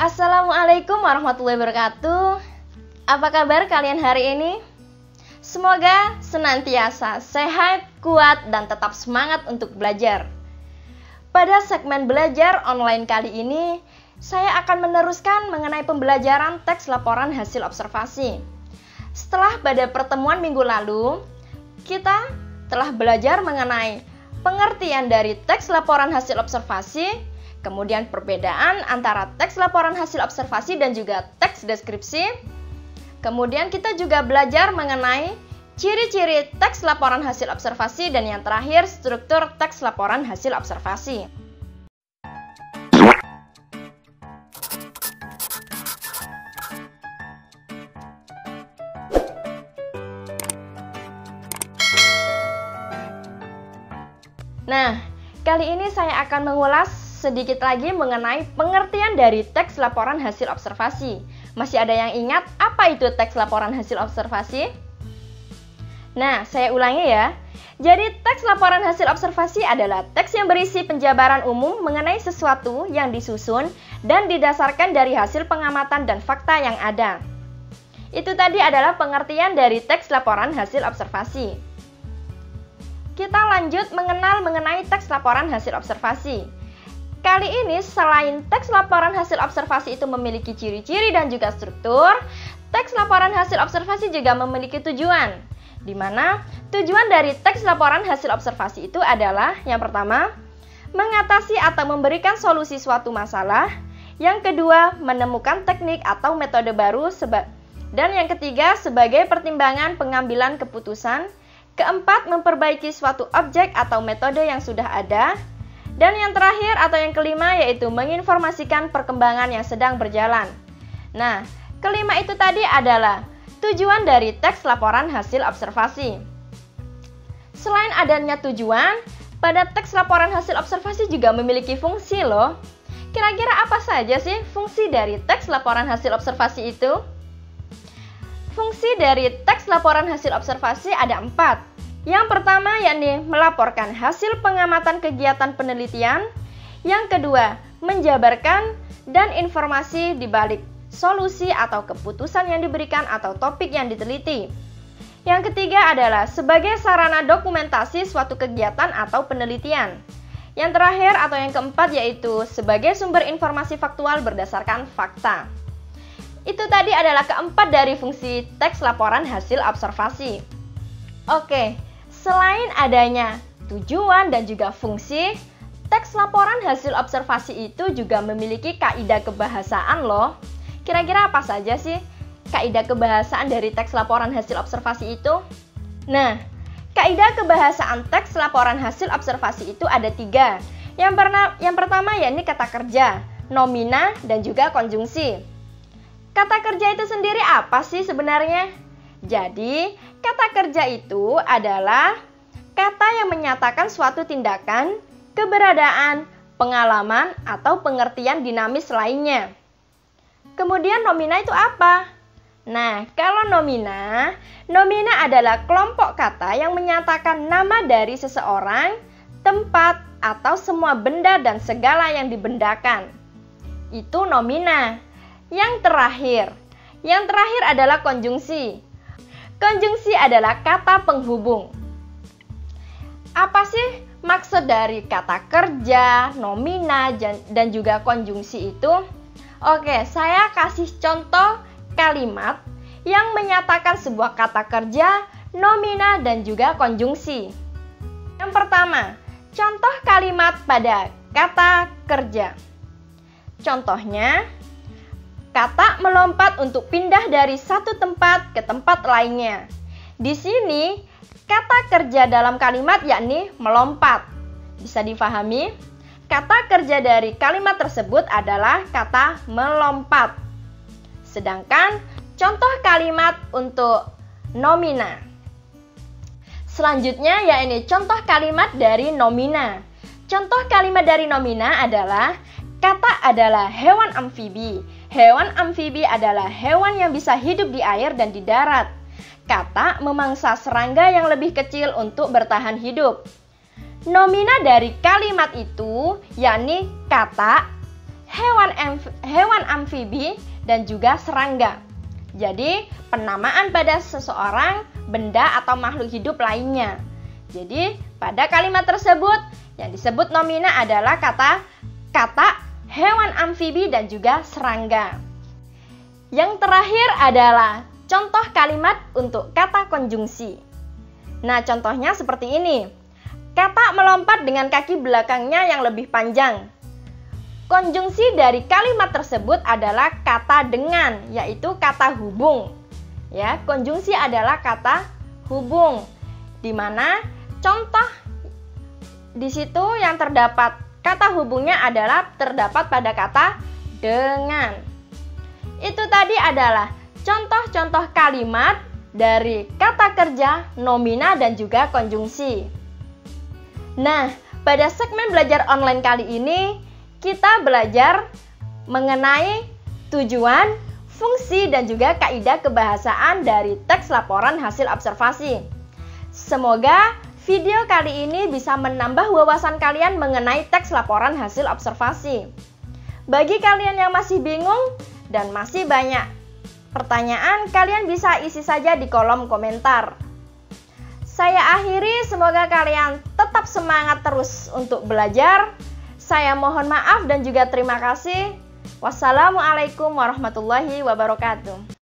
Assalamualaikum warahmatullahi wabarakatuh. Apa kabar kalian hari ini? Semoga senantiasa sehat, kuat, dan tetap semangat untuk belajar. Pada segmen belajar online kali ini, saya akan meneruskan mengenai pembelajaran teks laporan hasil observasi. Setelah pada pertemuan minggu lalu, kita telah belajar mengenai pengertian dari teks laporan hasil observasi, kemudian perbedaan antara teks laporan hasil observasi dan juga teks deskripsi. Kemudian kita juga belajar mengenai ciri-ciri teks laporan hasil observasi, dan yang terakhir struktur teks laporan hasil observasi. Nah, kali ini saya akan mengulas sedikit lagi mengenai pengertian dari teks laporan hasil observasi. Masih ada yang ingat apa itu teks laporan hasil observasi? Nah, saya ulangi ya. Jadi, teks laporan hasil observasi adalah teks yang berisi penjabaran umum mengenai sesuatu yang disusun dan didasarkan dari hasil pengamatan dan fakta yang ada. Itu tadi adalah pengertian dari teks laporan hasil observasi. Kita lanjut mengenal mengenai teks laporan hasil observasi. Kali ini, selain teks laporan hasil observasi itu memiliki ciri-ciri dan juga struktur, teks laporan hasil observasi juga memiliki tujuan, di mana tujuan dari teks laporan hasil observasi itu adalah yang pertama, mengatasi atau memberikan solusi suatu masalah, yang kedua, menemukan teknik atau metode baru, dan yang ketiga, sebagai pertimbangan pengambilan keputusan, keempat, memperbaiki suatu objek atau metode yang sudah ada, dan yang terakhir atau yang kelima yaitu menginformasikan perkembangan yang sedang berjalan. Nah, kelima itu tadi adalah tujuan dari teks laporan hasil observasi. Selain adanya tujuan, pada teks laporan hasil observasi juga memiliki fungsi loh. Kira-kira apa saja sih fungsi dari teks laporan hasil observasi itu? Fungsi dari teks laporan hasil observasi ada 4. Yang pertama yakni melaporkan hasil pengamatan kegiatan penelitian. Yang kedua, menjabarkan dan informasi di balik solusi atau keputusan yang diberikan atau topik yang diteliti. Yang ketiga adalah sebagai sarana dokumentasi suatu kegiatan atau penelitian. Yang terakhir atau yang keempat yaitu sebagai sumber informasi faktual berdasarkan fakta. Itu tadi adalah keempat dari fungsi teks laporan hasil observasi. Oke, selain adanya tujuan dan juga fungsi, teks laporan hasil observasi itu juga memiliki kaidah kebahasaan loh. Kira-kira apa saja sih kaidah kebahasaan dari teks laporan hasil observasi itu? Nah, kaidah kebahasaan teks laporan hasil observasi itu ada 3. Yang pertama yakni kata kerja, nomina, dan juga konjungsi. Kata kerja itu sendiri apa sih sebenarnya? Jadi, kata kerja itu adalah kata yang menyatakan suatu tindakan, keberadaan, pengalaman, atau pengertian dinamis lainnya. Kemudian nomina itu apa? Nah, kalau nomina adalah kelompok kata yang menyatakan nama dari seseorang, tempat, atau semua benda dan segala yang dibendakan. Itu nomina. Yang terakhir adalah konjungsi. Konjungsi adalah kata penghubung. Apa sih maksud dari kata kerja, nomina, dan juga konjungsi itu? Oke, saya kasih contoh kalimat yang menyatakan sebuah kata kerja, nomina, dan juga konjungsi. Yang pertama, contoh kalimat pada kata kerja. Contohnya, kata melompat untuk pindah dari satu tempat ke tempat lainnya. Di sini, kata kerja dalam kalimat yakni melompat. Bisa difahami? Kata kerja dari kalimat tersebut adalah kata melompat. Sedangkan contoh kalimat untuk nomina. Selanjutnya yakni contoh kalimat dari nomina. Contoh kalimat dari nomina adalah kata adalah hewan amfibi. Hewan amfibi adalah hewan yang bisa hidup di air dan di darat. Kata memangsa serangga yang lebih kecil untuk bertahan hidup. Nomina dari kalimat itu yakni kata hewan amfibi, dan juga serangga. Jadi, penamaan pada seseorang, benda, atau makhluk hidup lainnya. Jadi, pada kalimat tersebut, yang disebut nomina adalah kata hewan amfibi dan juga serangga. Yang terakhir adalah contoh kalimat untuk kata konjungsi. Nah, contohnya seperti ini. Kata melompat dengan kaki belakangnya yang lebih panjang. Konjungsi dari kalimat tersebut adalah kata dengan, yaitu kata hubung. Ya, konjungsi adalah kata hubung, di mana contoh di situ yang terdapat kata hubungnya adalah terdapat pada kata dengan. Itu tadi adalah contoh-contoh kalimat dari kata kerja, nomina, dan juga konjungsi. Nah, pada segmen belajar online kali ini, kita belajar mengenai tujuan, fungsi, dan juga kaidah kebahasaan dari teks laporan hasil observasi. Semoga video kali ini bisa menambah wawasan kalian mengenai teks laporan hasil observasi. Bagi kalian yang masih bingung dan masih banyak pertanyaan, kalian bisa isi saja di kolom komentar. Saya akhiri, semoga kalian tetap semangat terus untuk belajar. Saya mohon maaf dan juga terima kasih. Wassalamualaikum warahmatullahi wabarakatuh.